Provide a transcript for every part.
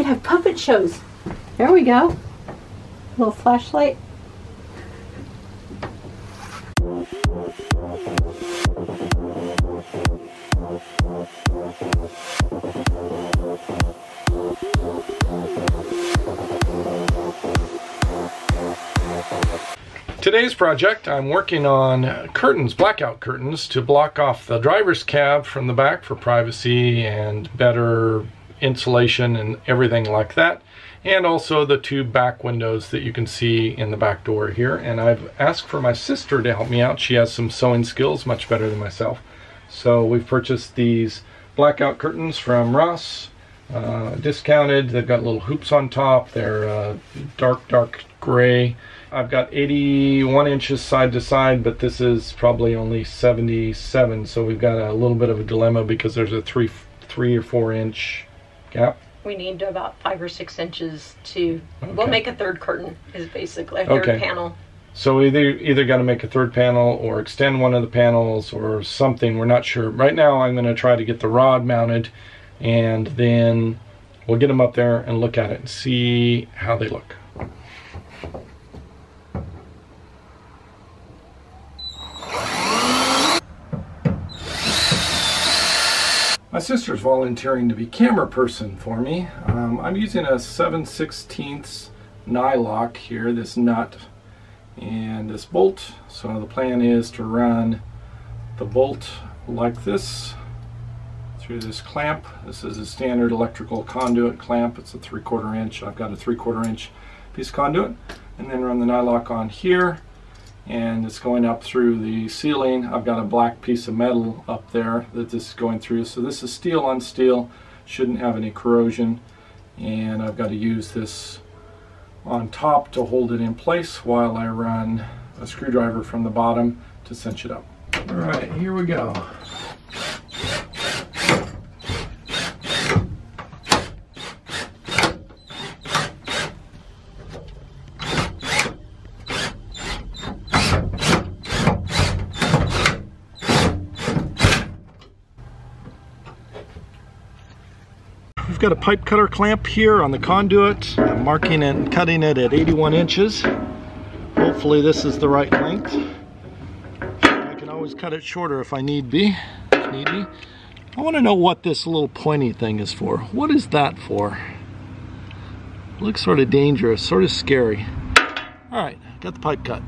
could have puppet shows. There we go. Little flashlight. Today's project, I'm working on curtains, blackout curtains, to block off the driver's cab from the back for privacy and better insulation and everything like that. And also the two back windows that you can see in the back door here. And I've asked for my sister to help me out. She has some sewing skills, much better than myself. So we've purchased these blackout curtains from Ross, discounted. They've got little hoops on top. They're dark gray. I've got 81 inches side to side, but this is probably only 77, so we've got a little bit of a dilemma because there's a 3 or 4 inch gap. We need about 5 or 6 inches to, we'll make a third curtain, is basically a third panel. So we either got to make a third panel or extend one of the panels or something, we're not sure. Right now I'm going to try to get the rod mounted, and then we'll get them up there and look at it and see how they look. My sister's volunteering to be camera person for me. I'm using a 7/16 nylock here, this nut and this bolt. So the plan is to run the bolt like this through this clamp. This is a standard electrical conduit clamp. It's a 3/4 inch. I've got a 3/4 inch piece of conduit, and then run the nylock on here, and it's going up through the ceiling. I've got a black piece of metal up there that this is going through. So this is steel on steel, shouldn't have any corrosion. And I've got to use this on top to hold it in place while I run a screwdriver from the bottom to cinch it up. All right, here we go. We've got a pipe cutter clamp here on the conduit. I'm marking and cutting it at 81 inches. Hopefully this is the right length. I can always cut it shorter if I need be. I want to know what this little pointy thing is for. What is that for? It looks sort of dangerous, sort of scary. All right, got the pipe cut.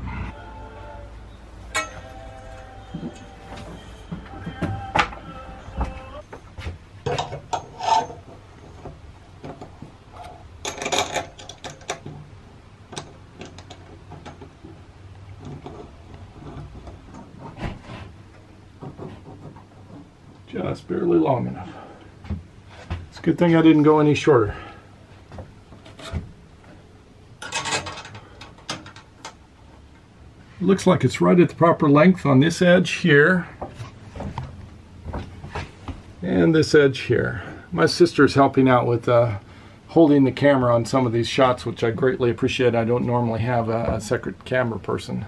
Just barely long enough. It's a good thing I didn't go any shorter. Looks like it's right at the proper length on this edge here and this edge here. My sister's helping out with holding the camera on some of these shots, which I greatly appreciate. I don't normally have a second camera person.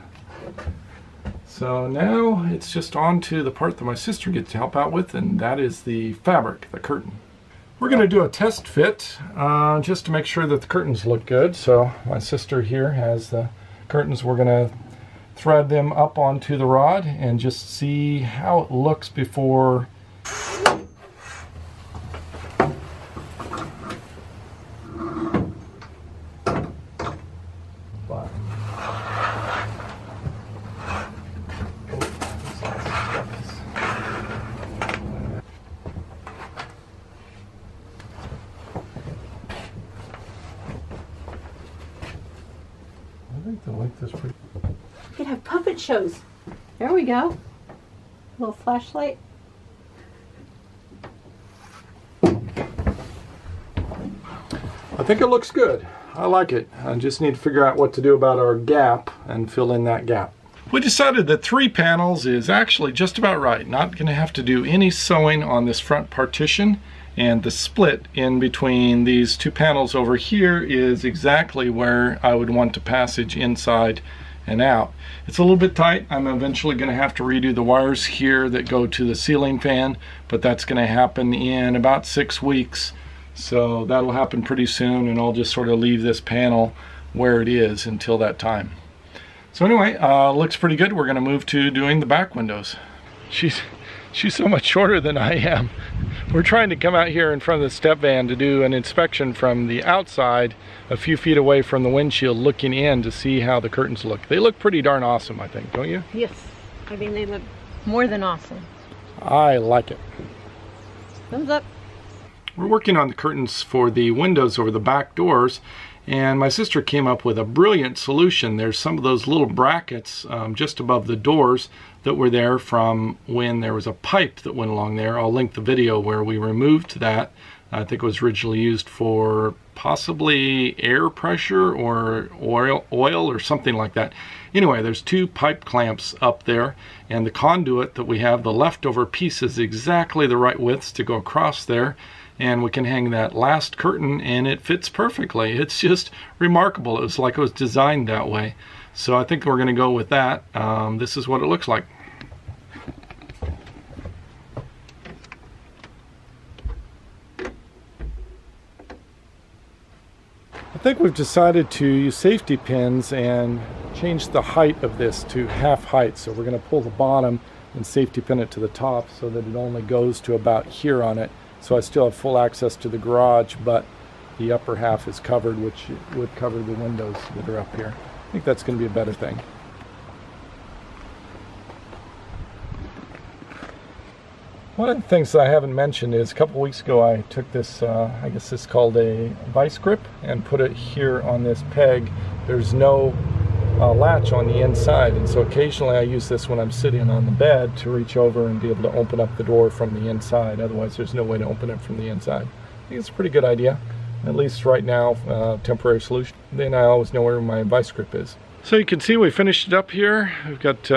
So now it's just on to the part that my sister gets to help out with, and that is the fabric, the curtain. We're going to do a test fit just to make sure that the curtains look good. So my sister here has the curtains. We're going to thread them up onto the rod and just see how it looks before. I think the length is pretty. You could have puppet shows. There we go. Little flashlight. I think it looks good. I like it. I just need to figure out what to do about our gap and fill in that gap. We decided that 3 panels is actually just about right. Not going to have to do any sewing on this front partition, and the split in between these 2 panels over here is exactly where I would want to passage inside and out. It's a little bit tight. I'm eventually going to have to redo the wires here that go to the ceiling fan, but that's going to happen in about 6 weeks. So that'll happen pretty soon, and I'll just sort of leave this panel where it is until that time. So anyway, looks pretty good. We're going to move to doing the back windows. She's so much shorter than I am. We're trying to come out here in front of the step van to do an inspection from the outside, a few feet away from the windshield, looking in to see how the curtains look. They look pretty darn awesome, I think, don't you? Yes, I mean they look more than awesome. I like it. Thumbs up. We're working on the curtains for the windows over the back doors, and my sister came up with a brilliant solution. There's some of those little brackets just above the doors that were there from when there was a pipe that went along there. I'll link the video where we removed that. I think it was originally used for possibly air pressure or oil or something like that. Anyway, there's two pipe clamps up there, and the conduit that we have, the leftover piece, is exactly the right width to go across there, and we can hang that last curtain and it fits perfectly. It's just remarkable. It was like it was designed that way. So I think we're going to go with that. This is what it looks like. I think we've decided to use safety pins and change the height of this to half height. So we're going to pull the bottom and safety pin it to the top so that it only goes to about here on it. So I still have full access to the garage, but the upper half is covered, which would cover the windows that are up here. I think that's going to be a better thing. One of the things that I haven't mentioned is a couple weeks ago I took this, I guess this is called a vice grip, and put it here on this peg. There's no latch on the inside, and so occasionally I use this when I'm sitting on the bed to reach over and be able to open up the door from the inside. Otherwise there's no way to open it from the inside. I think it's a pretty good idea, at least right now, temporary solution. Then I always know where my vice grip is. So you can see we finished it up here. We've got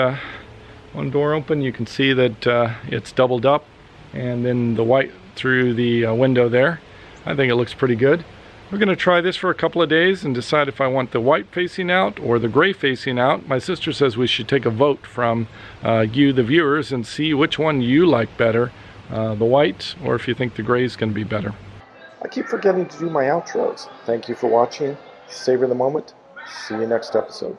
one door open. You can see that it's doubled up, and then the white through the window there. I think it looks pretty good. We're going to try this for a couple of days and decide if I want the white facing out or the gray facing out. My sister says we should take a vote from you, the viewers, and see which one you like better, the white, or if you think the gray is going to be better. I keep forgetting to do my outros. Thank you for watching. Savor the moment. See you next episode.